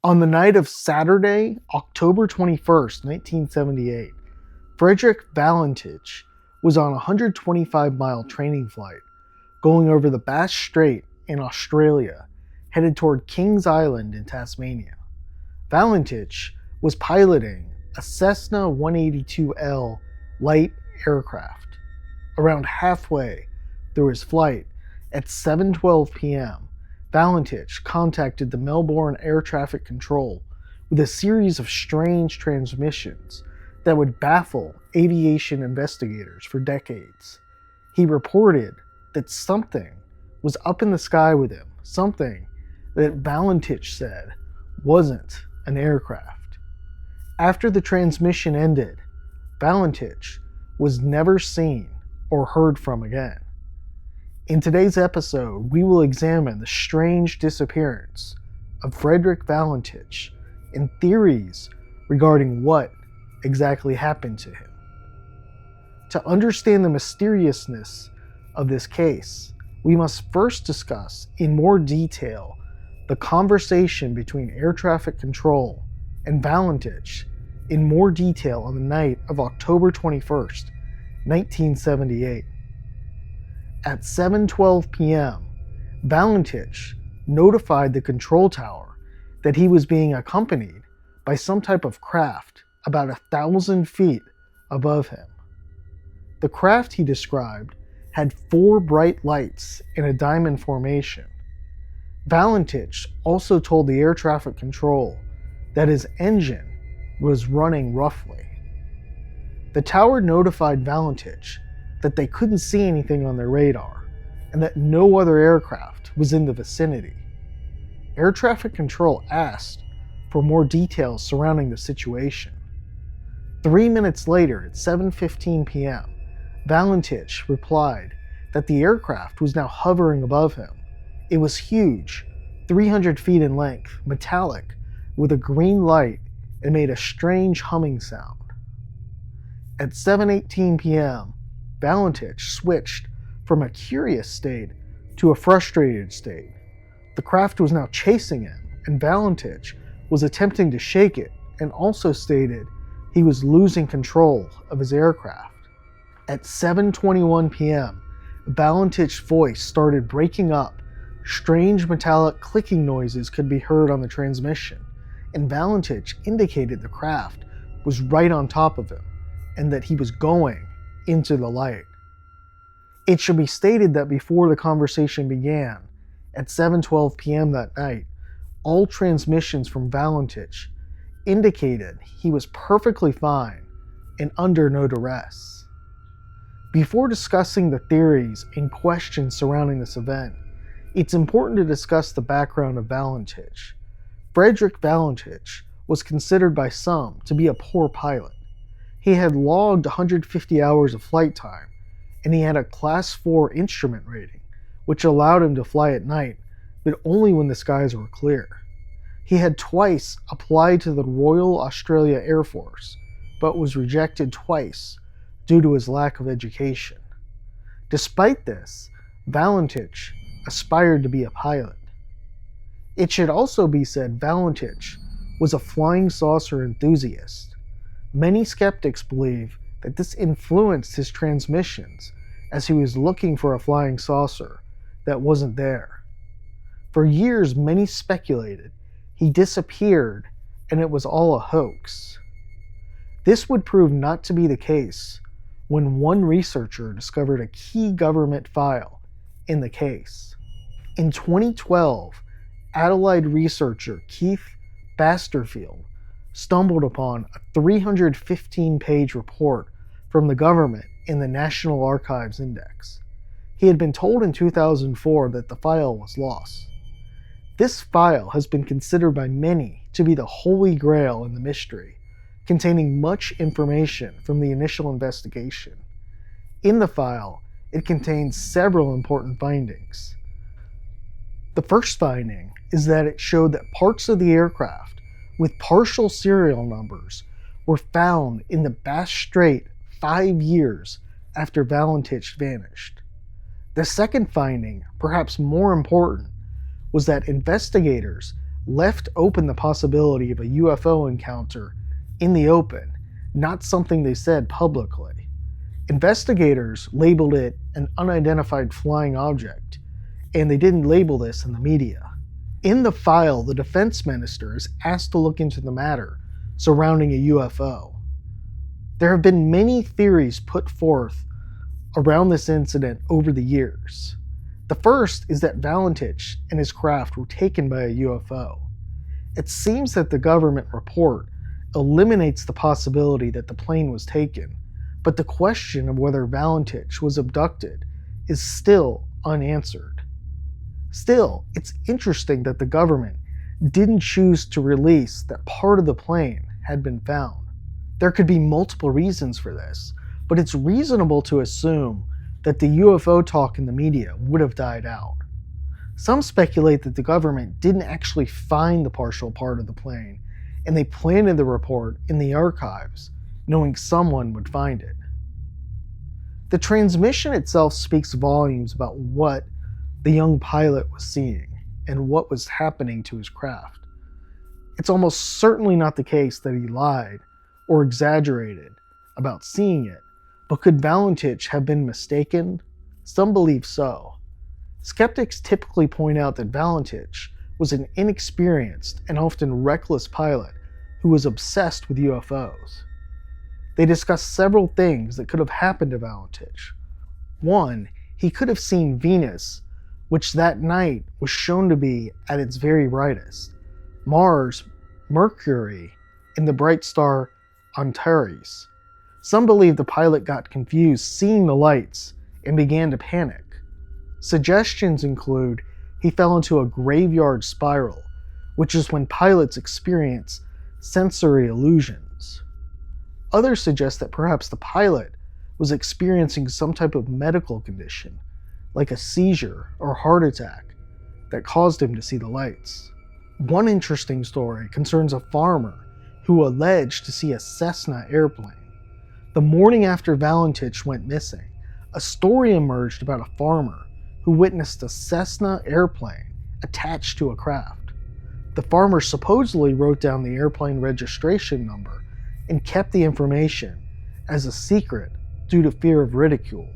On the night of Saturday, October 21st, 1978, Frederick Valentich was on a 125-mile training flight going over the Bass Strait in Australia, headed toward Kings Island in Tasmania. Valentich was piloting a Cessna 182L light aircraft. Around halfway through his flight, at 7:12 p.m., Valentich contacted the Melbourne Air Traffic Control with a series of strange transmissions that would baffle aviation investigators for decades. He reported that something was up in the sky with him, something that Valentich said wasn't an aircraft. After the transmission ended, Valentich was never seen or heard from again. In today's episode, we will examine the strange disappearance of Frederick Valentich and theories regarding what exactly happened to him. To understand the mysteriousness of this case, we must first discuss in more detail the conversation between air traffic control and Valentich in more detail on the night of October 21st, 1978. At 7:12 p.m., Valentich notified the control tower that he was being accompanied by some type of craft about 1,000 feet above him. The craft he described had 4 bright lights in a diamond formation. Valentich also told the air traffic control that his engine was running roughly. The tower notified Valentich that they couldn't see anything on their radar and that no other aircraft was in the vicinity. Air traffic control asked for more details surrounding the situation. 3 minutes later, at 7:15 p.m., Valentich replied that the aircraft was now hovering above him. It was huge, 300 feet in length, metallic, with a green light, and made a strange humming sound. At 7:18 p.m., Valentich switched from a curious state to a frustrated state. The craft was now chasing him, and Valentich was attempting to shake it, and also stated he was losing control of his aircraft. At 7:21 p.m., Valentich's voice started breaking up. Strange metallic clicking noises could be heard on the transmission, and Valentich indicated the craft was right on top of him, and that he was going into the light. It should be stated that before the conversation began, at 7:12 p.m. that night, all transmissions from Valentich indicated he was perfectly fine and under no duress. Before discussing the theories and questions surrounding this event, it's important to discuss the background of Valentich. Frederick Valentich was considered by some to be a poor pilot. He had logged 150 hours of flight time, and he had a Class 4 instrument rating, which allowed him to fly at night, but only when the skies were clear. He had twice applied to the Royal Australia Air Force, but was rejected twice due to his lack of education. Despite this, Valentich aspired to be a pilot. It should also be said Valentich was a flying saucer enthusiast. Many skeptics believe that this influenced his transmissions as he was looking for a flying saucer that wasn't there. For years, many speculated he disappeared and it was all a hoax. This would prove not to be the case when one researcher discovered a key government file in the case. In 2012, Adelaide researcher Keith Basterfield stumbled upon a 315-page report from the government in the National Archives Index. He had been told in 2004 that the file was lost. This file has been considered by many to be the holy grail in the mystery, containing much information from the initial investigation. In the file, it contains several important findings. The first finding is that it showed that parts of the aircraft with partial serial numbers were found in the Bass Strait 5 years after Valentich vanished. The second finding, perhaps more important, was that investigators left open the possibility of a UFO encounter in the open, not something they said publicly. Investigators labeled it an unidentified flying object, and they didn't label this in the media. In the file, the defense minister is asked to look into the matter surrounding a UFO. There have been many theories put forth around this incident over the years. The first is that Valentich and his craft were taken by a UFO. It seems that the government report eliminates the possibility that the plane was taken, but the question of whether Valentich was abducted is still unanswered. Still, it's interesting that the government didn't choose to release that part of the plane had been found. There could be multiple reasons for this, but it's reasonable to assume that the UFO talk in the media would have died out. Some speculate that the government didn't actually find the partial part of the plane, and they planted the report in the archives, knowing someone would find it. The transmission itself speaks volumes about what the young pilot was seeing and what was happening to his craft. It's almost certainly not the case that he lied or exaggerated about seeing it, but could Valentich have been mistaken? Some believe so. Skeptics typically point out that Valentich was an inexperienced and often reckless pilot who was obsessed with UFOs. They discuss several things that could have happened to Valentich. One, he could have seen Venus, which that night was shown to be at its very brightest, Mars, Mercury, and the bright star Antares. Some believe the pilot got confused seeing the lights and began to panic. Suggestions include he fell into a graveyard spiral, which is when pilots experience sensory illusions. Others suggest that perhaps the pilot was experiencing some type of medical condition, like a seizure or heart attack, that caused him to see the lights. One interesting story concerns a farmer who alleged to see a Cessna airplane. The morning after Valentich went missing, a story emerged about a farmer who witnessed a Cessna airplane attached to a craft. The farmer supposedly wrote down the airplane registration number and kept the information as a secret due to fear of ridicule.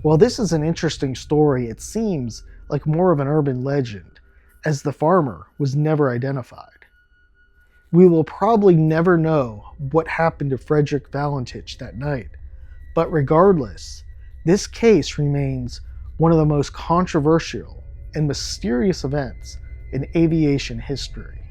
While this is an interesting story, it seems like more of an urban legend, as the farmer was never identified. We will probably never know what happened to Frederick Valentich that night, but regardless, this case remains one of the most controversial and mysterious events in aviation history.